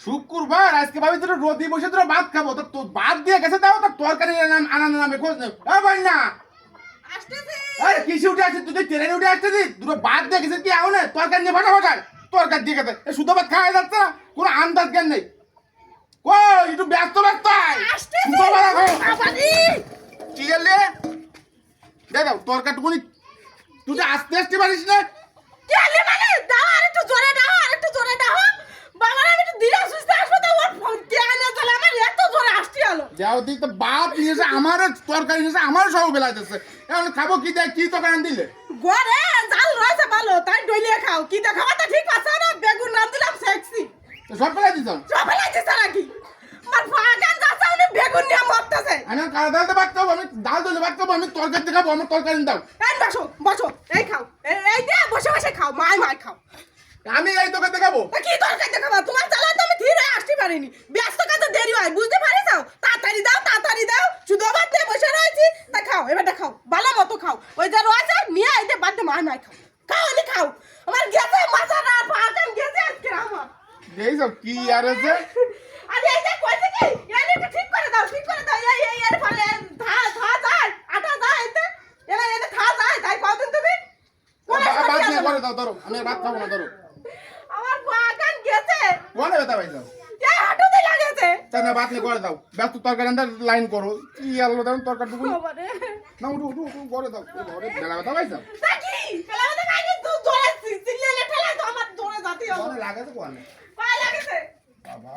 শুক্রবার আজকে ভাবি তোর রোদি বসে তোর ভাত খাবো তো তোর ভাত দিয়ে গেছে তাও তো তরকারি আনার নামে খোঁজ নেই ভাই না আসতেছে আরে কিসে উঠে আসছে তুই ট্রেনে উঠে আসতে দিস দুটো ভাত দিয়ে গেছে কি আও না তরকারি নিয়ে ভাষা ভাষায় তরকারি দিয়ে গেছে শুধু ভাত খাওয়া যাচ্ছে না কোনো আন্দাজ জ্ঞান নেই কই একটু ব্যস্ত ব্যস্ত আয় আসতেছে শুক্রবার আগে বাবাজি কি গেলে দে দাও তরকারিটুকুনি তুই তো আসতে আসতে পারিস না কি আলে মানে দাও আর একটু জোরে দাও আর একটু জোরে দাও বাবার আমি একটু ধীরে সুস্থে আসবো তো ওর ফোন কে আলে চলে আমার এত জোরে আসতে হলো যাও দিক তো বাপ নিয়েছে আমার তরকারি নিয়েছে আমার সব বেলাইতেছে এখন খাবো কি দেয় কি তরকারি দিলে ঘরে জাল রয়েছে ভালো তাই ডইলিয়ে খাও কি তো খাওয়া তো ঠিক আছে না বেগুন নাম দিলাম সেক্সি তো সব বেলাই দিতাম সবাই লাগছে নাকি আমার ফাগান যাচ্ছে উনি বেগুন নিয়ে মরতেছে আমি কাদা ডালতে ভাত খাবো আমি ডাল দিলে ভাত খাবো আমি তরকারি খাবো আমার তরকারি দাও এই বসো বসো এই খাও এই দে বসে বসে খাও মাই মাই খাও আমি এই দোকানে খাবো তা কি দরকার দেখাবো তোমার চালাতে আমি ধীরে আসতে পারিনি ব্যস্ত কাজে দেরি হয় বুঝতে পারিস তাড়াতাড়ি দাও শুধু আবার দিয়ে বসে রয়েছি তা খাও এবারটা খাও ভালো মতো খাও ওই যে রয়েছে নিয়ে আইতে বাদে মাই মাই খাও খাও আমি খাও আমার গেছে মাথা না ফাগান গেছে আজকে আমার এই সব কি আর আছে আরে এই যে কইছে কি এনে একটু ঠিক করে দাও এই এর ফলে থা যায় আটা যায় এতে এনে থা যায় তাই কতদিন তুমি ভাত নিয়ে করে দাও ধরো আমি আর ভাত খাবো না ধরো আমার ফাগান গেছে বলে বেতা ভাই যাও কে হাঁটুতে লাগেছে তাই না ভাত নিয়ে করে দাও ব্যস্ত তরকারি আনতে লাইন করো কি আলো দাও তরকারিটুকু বাবারে না উঠো উঠো উঠো করে দাও ঘরে বেলা বেতা ভাই যাও তাকি খেলাতে কাকে তুই জোরে চিল্লালে ঠেলা তো আমার জোরে জাতি হবে লাগে তো কোয়ানে পায় লাগেছে বাবা